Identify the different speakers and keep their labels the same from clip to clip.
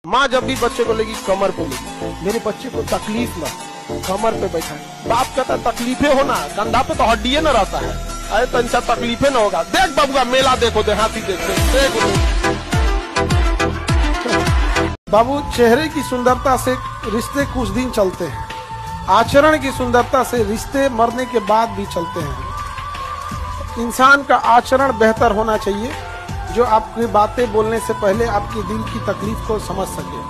Speaker 1: माँ जब भी बच्चे को लेगी कमर पे लेगी, मेरे बच्चे को तकलीफ ना कमर पे बैठा है। बाप कहता है तकलीफें होना, कंधा पे तो हड्डियां न रहता है, अरे तो इनसे तकलीफें न होगा। देख बाबूआ मेला देखो, देहाती देखो। बाबू चेहरे की सुंदरता से रिश्ते कुछ दिन चलते हैं, आचरण की सुंदरता से रिश्ते मरने के बाद भी चलते हैं। इंसान का आचरण बेहतर होना चाहिए, जो आपकी बातें बोलने से पहले आपकी दिल की तकलीफ को समझ सके।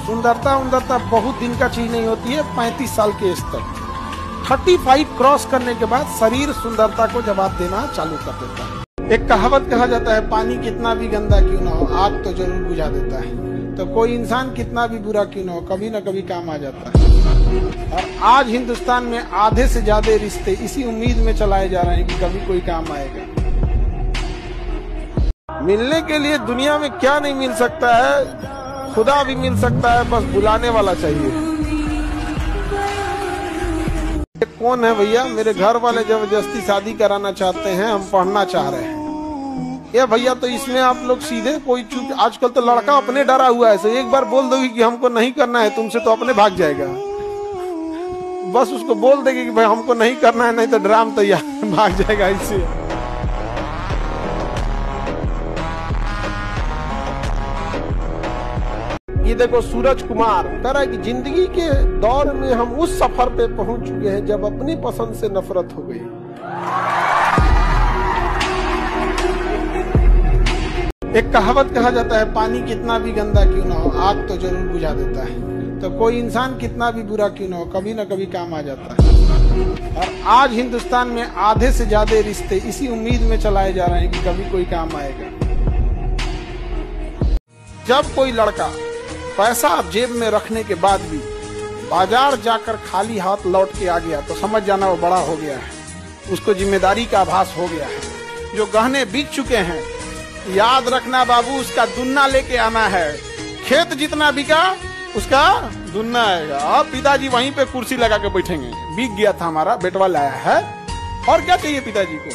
Speaker 1: सुंदरता बहुत दिन का चीज नहीं होती है, 35 साल के एज तक। 35 क्रॉस करने के बाद शरीर सुंदरता को जवाब देना चालू कर देता है। एक कहावत कहा जाता है, पानी कितना भी गंदा क्यों ना हो, आग तो जरूर बुझा देता है। तो कोई इंसान कितना भी बुरा क्यों ना हो, कभी न कभी काम आ जाता है। और आज हिंदुस्तान में आधे से ज्यादा रिश्ते इसी उम्मीद में चलाए जा रहे हैं कि कभी कोई काम आएगा। मिलने के लिए दुनिया में क्या नहीं मिल सकता है, खुदा भी मिल सकता है, बस बुलाने वाला चाहिए। कौन है भैया? मेरे घर वाले जबरदस्ती शादी कराना चाहते हैं, हम पढ़ना चाह रहे हैं। ये भैया तो इसमें आप लोग सीधे कोई चूक, आजकल तो लड़का अपने डरा हुआ है, एक बार बोल दोगी कि हमको नहीं करना है तुमसे तो अपने भाग जाएगा। बस उसको बोल देगी कि भाई हमको नहीं करना है, नहीं तो ड्राम तैयार, भाग जाएगा इससे। ये देखो सूरज कुमार कह रहा है कि जिंदगी के दौर में हम उस सफर पे पहुंच चुके हैं जब अपनी पसंद से नफरत हो गई। एक कहावत कहा जाता है, पानी कितना भी गंदा क्यों ना हो, आग तो जरूर बुझा देता है। तो कोई इंसान कितना भी बुरा क्यों ना हो, कभी न कभी काम आ जाता है। और आज हिंदुस्तान में आधे से ज्यादा रिश्ते इसी उम्मीद में चलाए जा रहे हैं कि कभी कोई काम आएगा। जब कोई लड़का पैसा जेब में रखने के बाद भी बाजार जाकर खाली हाथ लौट के आ गया तो समझ जाना वो बड़ा हो गया है, उसको जिम्मेदारी का आभास हो गया है। जो गहने बिक चुके हैं, याद रखना बाबू, उसका दुन्ना लेके आना है। खेत जितना बिका उसका दुन्ना आएगा। अब पिताजी वहीं पे कुर्सी लगा के बैठेंगे, बिक गया था हमारा, बेटवा लाया है, और क्या चाहिए पिताजी को।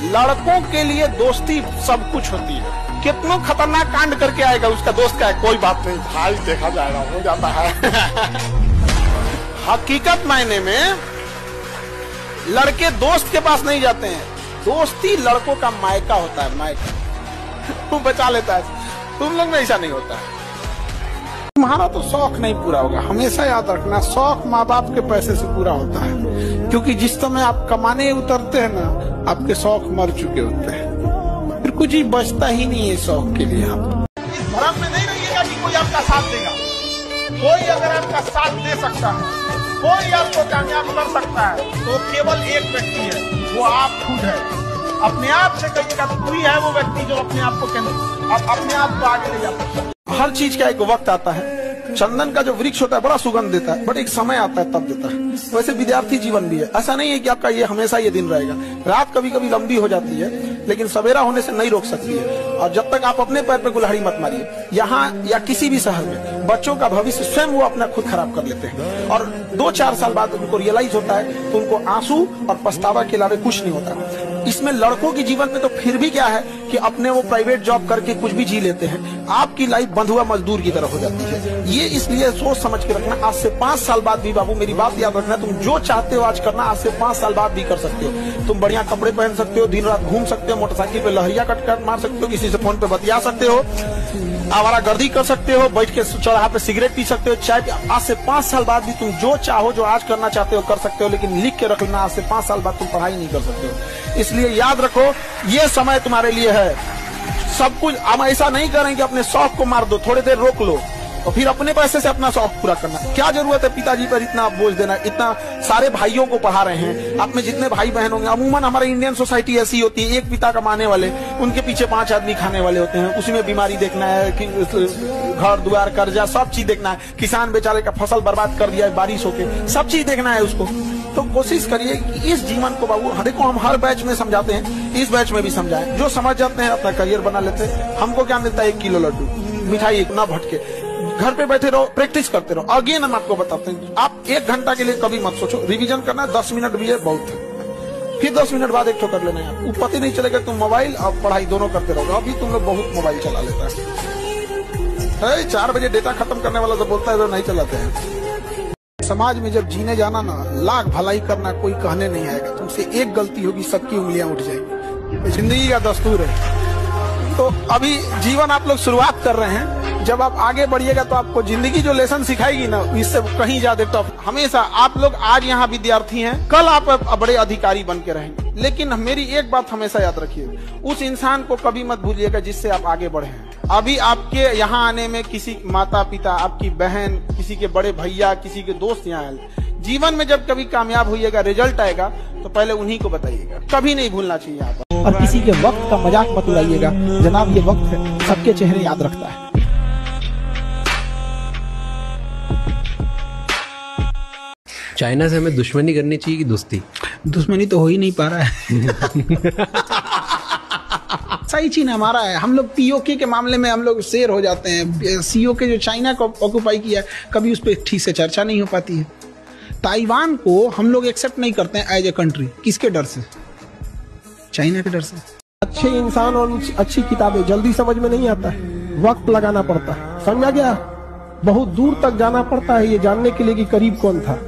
Speaker 1: लड़कों के लिए दोस्ती सब कुछ होती है। कितना खतरनाक कांड करके आएगा उसका दोस्त का है, कोई बात नहीं भाई, देखा जाएगा, हो जाता है। हकीकत मायने में लड़के दोस्त के पास नहीं जाते हैं, दोस्ती लड़कों का मायका होता है, मायका। तू बचा लेता है, तुम लोग में ऐसा नहीं होता है। तुम्हारा तो शौक नहीं पूरा होगा, हमेशा याद रखना, शौक माँ बाप के पैसे से पूरा होता है। क्योंकि जिस समय आप कमाने उतरते हैं ना, आपके शौक मर चुके होते हैं, फिर कुछ ही बचता ही नहीं है शौक के लिए। आप इस भ्रम में नहीं रहिएगा कि कोई आपका साथ देगा। कोई अगर आपका साथ दे सकता है, कोई आपको कामयाब कर सकता है, तो केवल एक व्यक्ति है, वो आप खुद है। अपने आप से कहिएगा तो कोई है वो व्यक्ति जो अपने आप को अपने आप को आगे ले जाता है। हर चीज का एक वक्त आता है। चंदन का जो वृक्ष होता है बड़ा सुगंध देता है, बट एक समय आता है तब देता है। वैसे विद्यार्थी जीवन भी है, ऐसा नहीं है कि आपका ये हमेशा ये दिन रहेगा। रात कभी कभी लंबी हो जाती है, लेकिन सवेरा होने से नहीं रोक सकती है। और जब तक आप अपने पैर पे कुल्हाड़ी मत मारिए, यहाँ या किसी भी शहर में बच्चों का भविष्य स्वयं वो अपना खुद खराब कर लेते हैं। और 2-4 साल बाद उनको रियलाइज होता है तो उनको आंसू और पछतावा के अलावा कुछ नहीं होता। इसमें लड़कों के जीवन में तो फिर भी क्या है कि अपने वो प्राइवेट जॉब करके कुछ भी जी लेते हैं। आपकी लाइफ बंधुआ मजदूर की तरह हो जाती है। ये इसलिए सोच समझ के रखना। आज से 5 साल बाद भी बाबू मेरी बात याद रखना, तुम जो चाहते हो आज करना, आज से 5 साल बाद भी कर सकते हो। तुम बढ़िया कपड़े पहन सकते हो, दिन रात घूम सकते हो, मोटरसाइकिल पे लहरिया कट मार सकते हो, किसी से फोन पे बतिया सकते हो, आवारागर्दी कर सकते हो, बैठ के चौराहा पे सिगरेट पी सकते हो, चाय पी। आज से 5 साल बाद भी तुम जो चाहो, जो आज करना चाहते हो कर सकते हो, लेकिन लिख के रख लेना, आज से 5 साल बाद तुम पढ़ाई नहीं कर सकते हो। इसलिए याद रखो, ये समय तुम्हारे लिए है। सब कुछ हम ऐसा नहीं करें कि अपने शौक को मार दो, थोड़ी देर रोक लो और फिर अपने पैसे से अपना शौक पूरा करना। क्या जरूरत है पिताजी पर इतना बोझ देना? इतना सारे भाइयों को पढ़ा रहे हैं, आप में जितने भाई बहन होंगे, अमूमन हमारे इंडियन सोसाइटी ऐसी होती है, एक पिता कमाने वाले, उनके पीछे 5 आदमी खाने वाले होते हैं। उसी में बीमारी देखना है, कि घर द्वार कर्जा सब चीज देखना है। किसान बेचारे का फसल बर्बाद कर दिया है बारिश होके, सब चीज देखना है उसको। तो कोशिश करिए कि इस जीवन को बाबू, देखो हम हर बैच में समझाते हैं, इस बैच में भी समझाएं। जो समझ जाते हैं अपना करियर बना लेते हैं। हमको क्या मिलता है? 1 किलो लड्डू, मिठाई, ना भटके, घर पे बैठे रहो, प्रैक्टिस करते रहो। अगेन हम आपको बताते हैं, आप 1 घंटा के लिए कभी मत सोचो, रिवीजन करना 10 मिनट भी है बहुत है, फिर 10 मिनट बाद एक ठो कर लेना है। आपको पता नहीं चलेगा, तुम मोबाइल और पढ़ाई दोनों करते रहोगे। अभी तुम लोग बहुत मोबाइल चला लेता है। 4 बजे डेटा खत्म करने वाला जब बोलता है तो नहीं चलाते हैं। समाज में जब जीने जाना ना, लाख भलाई करना कोई कहने नहीं आएगा। तुमसे एक गलती होगी, सबकी उंगलियां उठ जाएगी। जिंदगी का दस्तूर है। तो अभी जीवन आप लोग शुरुआत कर रहे हैं, जब आप आगे बढ़िएगा तो आपको जिंदगी जो लेसन सिखाएगी ना, इससे कहीं ज्यादा टफ। हमेशा आप लोग आज यहाँ विद्यार्थी हैं, कल आप बड़े अधिकारी बन के रहेंगे। लेकिन मेरी एक बात हमेशा याद रखिए, उस इंसान को कभी मत भूलिएगा जिससे आप आगे बढ़े हैं। अभी आपके यहाँ आने में किसी माता पिता, आपकी बहन, किसी के बड़े भैया, किसी के दोस्त यहाँ आए। जीवन में जब कभी कामयाब होइएगा, रिजल्ट आएगा तो पहले उन्हीं को बताइएगा। कभी नहीं भूलना चाहिए आप।
Speaker 2: और किसी के वक्त का मजाक मत उड़ाइएगा जनाब, ये वक्त है, सबके चेहरे याद रखता है।
Speaker 3: चाइना से हमें दुश्मनी करनी चाहिए कि दोस्ती?
Speaker 2: दुश्मनी तो हो ही नहीं पा रहा है। सही चीन हमारा है। हम लोग पीओके के मामले में हम लोग शेर हो जाते हैं। सीओके जो चाइना को ऑक्युपाई किया, कभी उस पर ठीक से चर्चा नहीं हो पाती है। ताइवान को हम लोग एक्सेप्ट नहीं करते हैं एज ए कंट्री। किसके डर से? चाइना के डर से।
Speaker 4: अच्छे इंसान और अच्छी किताबें जल्दी समझ में नहीं आता है, वक्त लगाना पड़ता है। समझा गया? बहुत दूर तक जाना पड़ता है ये जानने के लिए कि करीब कौन था।